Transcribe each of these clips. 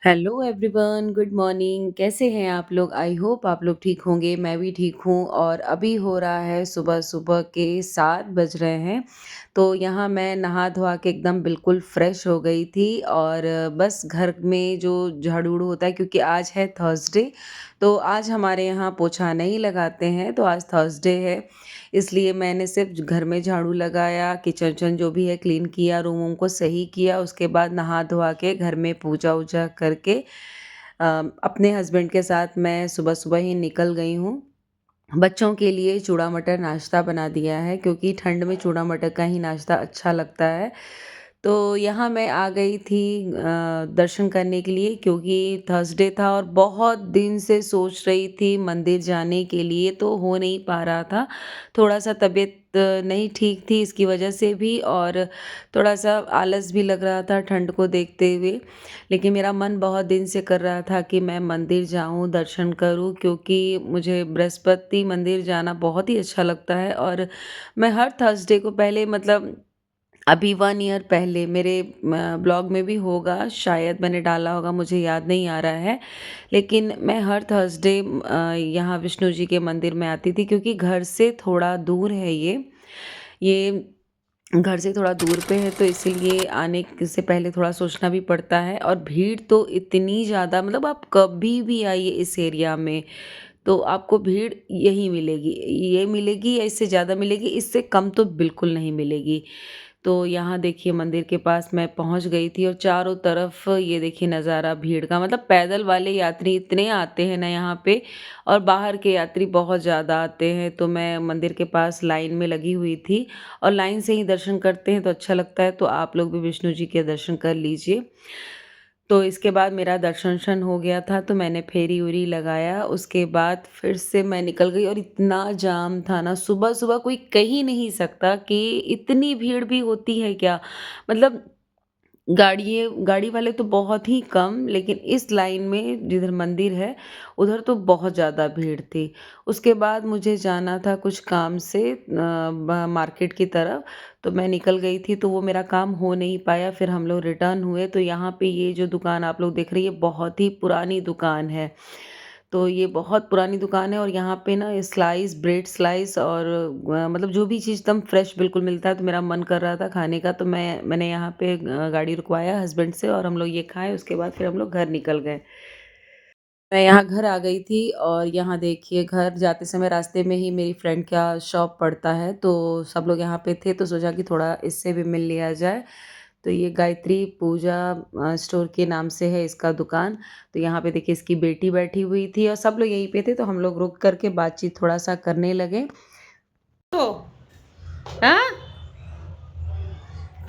Hello everyone, good morning. कैसे हैं आप लोग? आई होप आप लोग ठीक होंगे। मैं भी ठीक हूँ और अभी हो रहा है सुबह सुबह के 7 बज रहे हैं। तो यहाँ मैं नहा धोआ के एकदम बिल्कुल फ्रेश हो गई थी और बस घर में जो झाड़ू उड़ू होता है, क्योंकि आज है थर्सडे। तो आज हमारे यहाँ पोछा नहीं लगाते हैं, तो आज थर्सडे है। इसलिए मैंने सिर्फ घर में झाड़ू लगाया, किचन विचन जो भी है क्लीन किया, रूम वूम को सही किया। उसके बाद नहा धोआ के घर में पूजा वूजा करके अ, अपने हस्बैंड के साथ मैं सुबह सुबह ही निकल गई हूँ। बच्चों के लिए चूड़ा मटर नाश्ता बना दिया है, क्योंकि ठंड में चूड़ा मटर का ही नाश्ता अच्छा लगता है। तो यहाँ मैं आ गई थी दर्शन करने के लिए, क्योंकि थर्सडे था और बहुत दिन से सोच रही थी मंदिर जाने के लिए, तो हो नहीं पा रहा था। थोड़ा सा तबीयत नहीं ठीक थी, इसकी वजह से भी, और थोड़ा सा आलस भी लग रहा था ठंड को देखते हुए। लेकिन मेरा मन बहुत दिन से कर रहा था कि मैं मंदिर जाऊं, दर्शन करूं, क्योंकि मुझे बृहस्पति मंदिर जाना बहुत ही अच्छा लगता है। और मैं हर थर्सडे को पहले, मतलब अभी 1 ईयर पहले मेरे ब्लॉग में भी होगा, शायद मैंने डाला होगा, मुझे याद नहीं आ रहा है। लेकिन मैं हर थर्सडे यहाँ विष्णु जी के मंदिर में आती थी, क्योंकि घर से थोड़ा दूर है ये घर से थोड़ा दूर पे है, तो इसीलिए से पहले थोड़ा सोचना भी पड़ता है। और भीड़ तो इतनी ज़्यादा, मतलब आप कभी भी आइए इस एरिया में तो आपको भीड़ यही मिलेगी, ये मिलेगी या इससे ज़्यादा मिलेगी, इससे कम तो बिल्कुल नहीं मिलेगी। तो यहाँ देखिए मंदिर के पास मैं पहुँच गई थी और चारों तरफ ये देखिए नज़ारा भीड़ का, मतलब पैदल वाले यात्री इतने आते हैं ना यहाँ पे, और बाहर के यात्री बहुत ज़्यादा आते हैं। तो मैं मंदिर के पास लाइन में लगी हुई थी, और लाइन से ही दर्शन करते हैं तो अच्छा लगता है। तो आप लोग भी विष्णु जी के दर्शन कर लीजिए। तो इसके बाद मेरा दर्शन हो गया था, तो मैंने फेरी-वेरी लगाया, उसके बाद फिर से मैं निकल गई। और इतना जाम था ना, सुबह-सुबह कोई कह ही नहीं सकता कि इतनी भीड़ भी होती है क्या? मतलब गाड़ी वाले तो बहुत ही कम, लेकिन इस लाइन में जिधर मंदिर है, उधर तो बहुत ज़्यादा भीड़ थी। उसके बाद मुझे जाना था कुछ काम से मार्केट की तरफ, तो मैं निकल गई थी, तो वो मेरा काम हो नहीं पाया। फिर हम लोग रिटर्न हुए, तो यहाँ पे ये जो दुकान आप लोग देख रही है, बहुत ही पुरानी दुकान है। तो ये बहुत पुरानी दुकान है, और यहाँ पे ना स्लाइस, ब्रेड स्लाइस और मतलब जो भी चीज़ एकदम फ्रेश बिल्कुल मिलता है। तो मेरा मन कर रहा था खाने का, तो मैंने यहाँ पे गाड़ी रुकवाया हस्बैंड से, और हम लोग ये खाए। उसके बाद फिर हम लोग घर निकल गए। मैं यहाँ घर आ गई थी, और यहाँ देखिए घर जाते समय रास्ते में ही मेरी फ्रेंड का शॉप पड़ता है, तो सब लोग यहाँ पे थे, तो सोचा कि थोड़ा इससे भी मिल लिया जाए। तो ये गायत्री पूजा स्टोर के नाम से है इसका दुकान। तो यहाँ पे देखिए इसकी बेटी बैठी हुई थी, और सब लोग यहीं पे थे, तो हम लोग रुक करके बातचीत थोड़ा सा करने लगे। तो हाँ,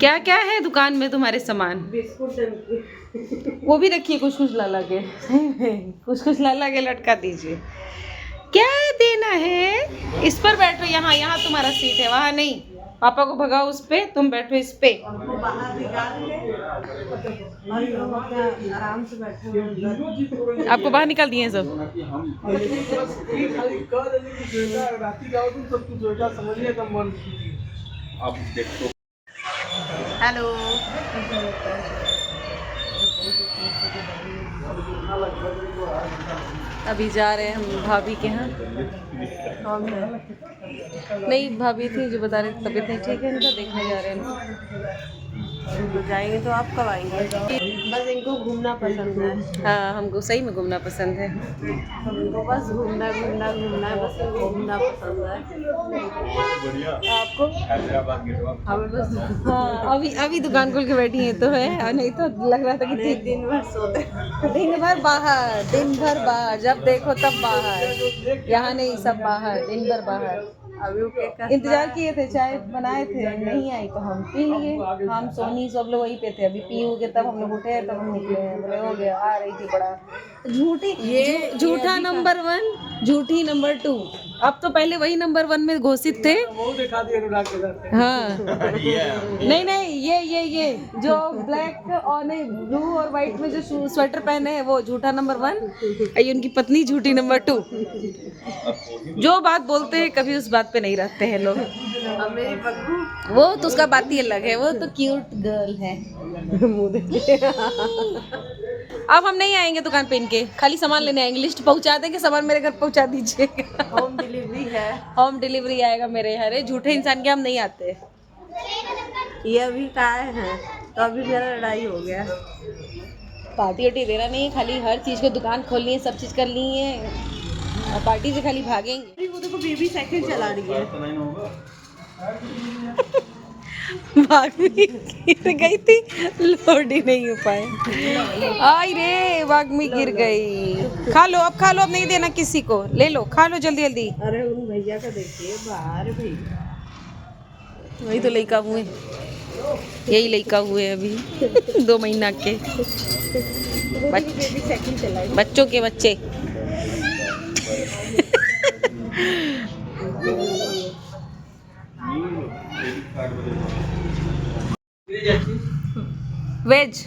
क्या क्या है दुकान में तुम्हारे सामान? बिस्कुट वो भी रखिए, कुछ कुछ ला ला के कुछ कुछ ला ला के लटका दीजिए। क्या देना है? इस पर बैठो, यहाँ यहाँ तुम्हारा सीट है, वहाँ नहीं। पापा को भगाओ उस पे, तुम बैठो इस पे। हमको बाहर निकाल के और लोग अपना आराम से बैठे हुए हैं। आपको बाहर निकाल दिए हैं सब। हेलो, अभी जा रहे हैं हम भाभी के यहाँ। नहीं, भाभी थी जो बता रहे थे तबीयत नहीं ठीक है इनका, देखने जा रहे हैं। तो जाएंगे तो आप कब आएंगे? बस इनको घूमना पसंद है। हाँ, हमको सही में घूमना पसंद है। इनको बस घूमना घूमना घूमना है, बस इनको घूमना पसंद है। आपको? हमें बस हाँ, अभी अभी दुकान खोल के बैठी है तो है, और नहीं तो लग रहा था कि एक दिन भर सोते। दिन भर बाहर, दिन भर बाहर, जब देखो तब बाहर। यहाँ नहीं, सब बाहर, दिन भर बाहर। अभी वो केक इंतजार किए थे, चाय बनाए थे, नहीं आई तो हम पी लिए। हम सोनी सब लोग वहीं पे थे, अभी पी हो गए तब हम लोग उठे, तब हम निकले हैं। बोले हो गया, आ रही थी बड़ा झूठी, झूठा नंबर 1, झूठी नंबर 2। अब तो पहले वही नंबर 1 में घोषित थे। हाँ, नहीं नहीं, ये जो ब्लैक और नहीं ब्लू और व्हाइट में जो स्वेटर पहने हैं, वो झूठा नंबर 1, ये उनकी पत्नी झूठी नंबर 2। जो बात बोलते हैं कभी उस बात पे नहीं रहते हैं लोग। अब मेरी बग्गू वो तो उसका बात ही अलग है, वो तो क्यूट गर्ल है। मुंह देख के। अब हम नहीं आएंगे दुकान पे इनके, खाली सामान लेने आएंगे। लिस्ट पहुंचा देंगे, सामान मेरे घर पहुंचा दीजिएगा। होम डिलीवरी है। होम डिलीवरी आएगा मेरे यहाँ। अरे झूठे इंसान के हम नहीं आते। ये अभी कहाँ है, तो अभी मेरा लड़ाई हो गया। पार्टी वार्टी देना नहीं है, खाली हर चीज़ को दुकान खोलनी है, सब चीज़ कर ली है और पार्टी से खाली भागेंगे। अरे वो देखो बेबी साइकिल चला रही है। भाग भी गिर गई थी, लोड ही नहीं हो पाए। आई रे, भाग में गिर गई। खा लो अब, खा लो अब, नहीं देना किसी को, ले लो, खा लो जल्दी जल्दी। अरे उन भैया का देखिए बाहर भैया। वही तो लड़का हुए, यही लड़का हुए अभी 2 महीना के बेबी साइकिल चलाई। बच्चों के बच्चे। वेज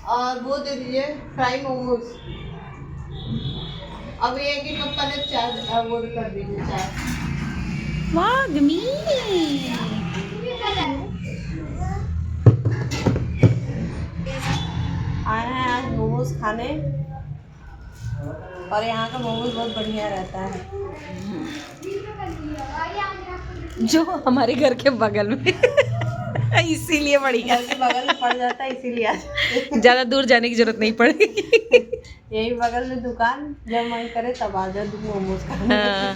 और वो दे दीजिए फ्राई मोमोज। अब ये कि कब पहले चाय वो कर दीजिए चाय। वागमी आए हैं आज मोमोज खाने, और यहाँ का मोमोज बहुत बढ़िया रहता है। जो हमारे घर के बगल में इसीलिए बढ़िया। घर के बगल में पड़ जाता है इसीलिए आज ज्यादा दूर जाने की जरूरत नहीं पड़ेगी। यही बगल में दुकान, जब मन करे तब आ जाओ मोमोज खाने। हाँ।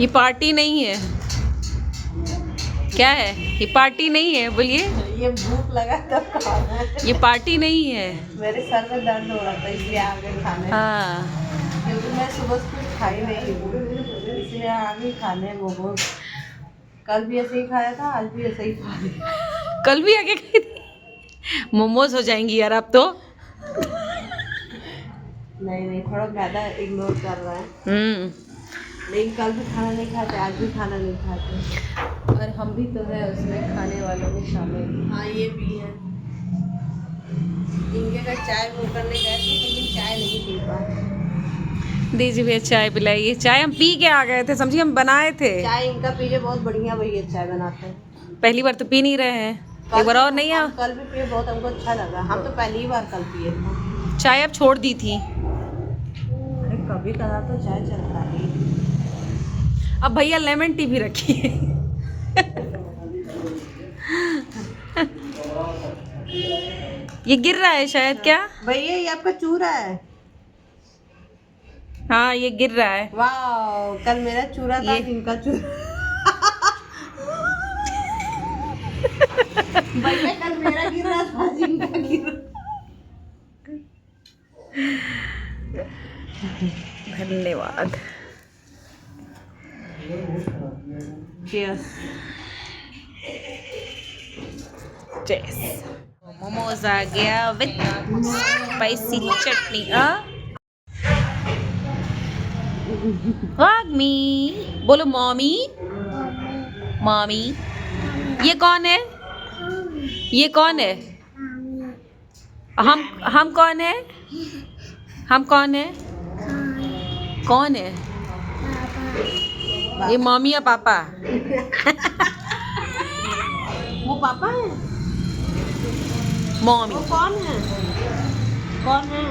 ये पार्टी नहीं है, क्या है ये? पार्टी नहीं है, बोलिए। ये भूख लगा तब खाना है। ये पार्टी नहीं है। मेरे सर में दर्द हो रहा था इसलिए आ गए खाने। हाँ, क्योंकि मैं सुबह से कुछ खाई नहीं हूँ, इसलिए आ गई खाने मोमोज। कल भी ऐसे ही खाया था, आज भी ऐसे ही खा लिया। कल भी आके खाई थी। मोमोज हो जाएंगी यार आप तो। नहीं थोड़ा ज़्यादा इग्नोर कर रहा है। लेकिन कल भी खाना नहीं खाते, आज भी खाना नहीं खाते। और हम भी तो है उसमें खाने वालों में शामिल। हाँ ये भी है। इनके का चाय वो करने गए थे लेकिन चाय नहीं पी पाए। दीजिए भैया चाय पिलाइए। चाय हम पी के आ गए थे, समझिए हम बनाए थे। चाय इनका पीजिए, बहुत बढ़िया भैया चाय बनाते हैं। पहली बार तो पी नहीं रहे हैं, एक बार और नहीं है। कल भी पिए, बहुत हमको अच्छा लगा। हम तो पहली ही बार कल पिए थे। चाय अब छोड़ दी थी, अरे कभी कदा तो चाय चलता है। अब भैया लेमन टी भी रखी है। ये गिर रहा है शायद, क्या? भैया ये आपका चूरा है। हाँ ये गिर रहा है। वाह, कल मेरा चूरा था, आज इनका चूरा। भैया कल मेरा गिर रहा था, आज इनका गिर रहा। धन्यवाद। Cheers. Cheers. मोमोज आ गया विद स्पाइसी चटनी। वागमी बोलो मॉमी। मॉमी। ये कौन है? ये कौन है? हम कौन है? हम कौन है? कौन है? ये मम्मी या पापा? वो पापा है? मम्मी। वो कौन है? कौन है?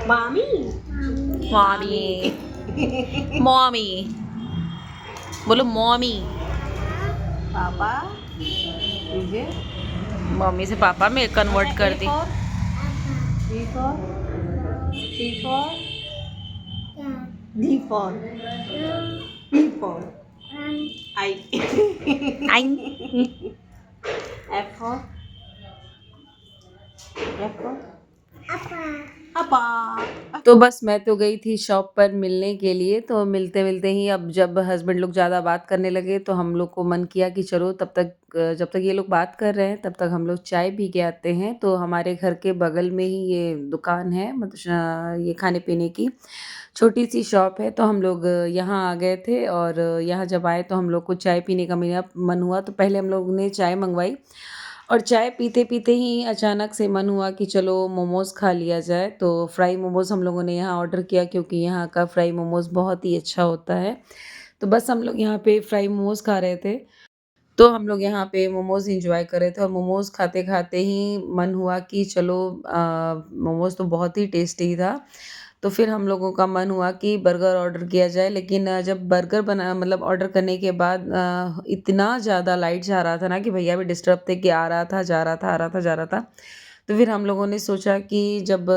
मामी? मम्मी। मम्मी बोलो मम्मी। पापा लीजिए। मम्मी से पापा में कन्वर्ट कर दी। D for C for D for E for I F for अपा। तो बस मैं तो गई थी शॉप पर मिलने के लिए, तो मिलते मिलते ही अब जब हस्बैंड लोग ज़्यादा बात करने लगे तो हम लोग को मन किया कि चलो तब तक जब तक ये लोग बात कर रहे हैं तब तक हम लोग चाय पी के आते हैं। तो हमारे घर के बगल में ही ये दुकान है, मतलब ये खाने पीने की छोटी सी शॉप है। तो हम लोग यहाँ आ गए थे और यहाँ जब आए तो हम लोग को चाय पीने का मेरा मन हुआ, तो पहले हम लोग ने चाय मंगवाई और चाय पीते पीते ही अचानक से मन हुआ कि चलो मोमोज़ खा लिया जाए। तो फ्राई मोमोज़ हम लोगों ने यहाँ ऑर्डर किया क्योंकि यहाँ का फ्राई मोमोज़ बहुत ही अच्छा होता है। तो बस हम लोग यहाँ पे फ्राई मोमोज़ खा रहे थे। तो हम लोग यहाँ पे मोमोज़ एन्जॉय कर रहे थे और मोमोज़ खाते-खाते ही मन हुआ कि चलो मोमोज़ तो बहुत ही टेस्टी था। तो फिर हम लोगों का मन हुआ कि बर्गर ऑर्डर किया जाए, लेकिन जब बर्गर बना मतलब ऑर्डर करने के बाद इतना ज़्यादा लाइट जा रहा था ना कि भैया भी डिस्टर्ब थे कि आ रहा था, जा रहा था, आ रहा था, जा रहा था। तो फिर हम लोगों ने सोचा कि जब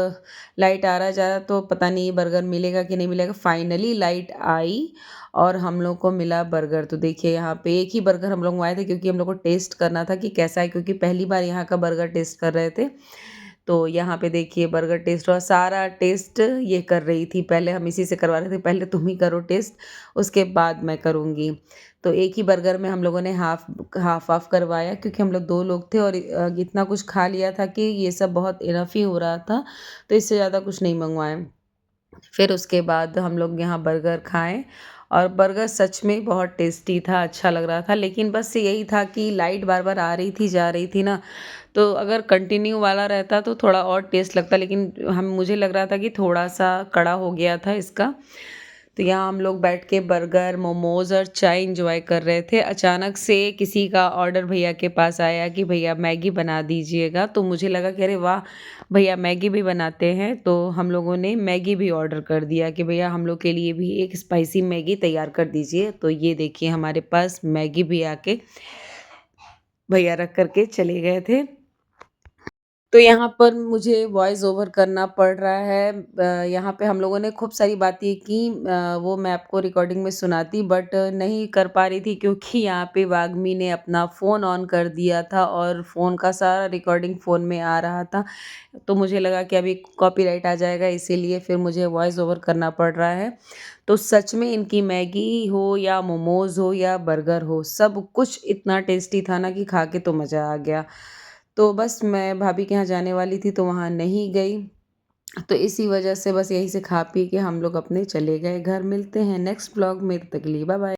लाइट आ रहा है, जा रहा है तो पता नहीं बर्गर मिलेगा कि नहीं मिलेगा। फाइनली लाइट आई और हम लोग को मिला बर्गर। तो देखिए यहाँ पे एक ही बर्गर हम लोग मंगाए थे क्योंकि हम लोग को टेस्ट करना था कि कैसा है, क्योंकि पहली बार यहाँ का बर्गर टेस्ट कर रहे थे। तो यहाँ पे देखिए बर्गर टेस्ट हुआ, सारा टेस्ट ये कर रही थी, पहले हम इसी से करवा रहे थे, पहले तुम ही करो टेस्ट, उसके बाद मैं करूँगी। तो एक ही बर्गर में हम लोगों ने हाफ करवाया क्योंकि हम लोग 2 लोग थे और इतना कुछ खा लिया था कि ये सब बहुत इनफ ही हो रहा था, तो इससे ज़्यादा कुछ नहीं मँगवाए। फिर उसके बाद हम लोग यहाँ बर्गर खाए और बर्गर सच में बहुत टेस्टी था, अच्छा लग रहा था। लेकिन बस यही था कि लाइट बार-बार आ रही थी, जा रही थी ना, तो अगर कंटिन्यू वाला रहता तो थोड़ा और टेस्ट लगता, लेकिन हम मुझे लग रहा था कि थोड़ा-सा कड़ा हो गया था इसका। तो यहाँ हम लोग बैठ के बर्गर, मोमोज़ और चाय एन्जॉय कर रहे थे। अचानक से किसी का ऑर्डर भैया के पास आया कि भैया मैगी बना दीजिएगा, तो मुझे लगा कि अरे वाह! भैया मैगी भी बनाते हैं, तो हम लोगों ने मैगी भी ऑर्डर कर दिया कि भैया हम लोग के लिए भी एक स्पाइसी मैगी तैयार कर दीजिए। तो ये देखिए हमारे पास मैगी भी आके भैया रख कर के चले गए थे। तो यहाँ पर मुझे वॉइस ओवर करना पड़ रहा है। यहाँ पे हम लोगों ने खूब सारी बातें की, वो मैं आपको रिकॉर्डिंग में सुनाती बट नहीं कर पा रही थी क्योंकि यहाँ पे वाग्मी ने अपना फ़ोन ऑन कर दिया था और फ़ोन का सारा रिकॉर्डिंग फ़ोन में आ रहा था। तो मुझे लगा कि अभी कॉपीराइट आ जाएगा, इसीलिए फिर मुझे वॉइस ओवर करना पड़ रहा है। तो सच में इनकी मैगी हो या मोमोज़ हो या बर्गर हो, सब कुछ इतना टेस्टी था ना कि खा के तो मज़ा आ गया। तो बस मैं भाभी के यहाँ जाने वाली थी तो वहाँ नहीं गई। तो इसी वजह से बस यहीं से खा पी के हम लोग अपने चले गए घर। मिलते हैं नेक्स्ट व्लॉग में, तब तक के लिए बाय बाय।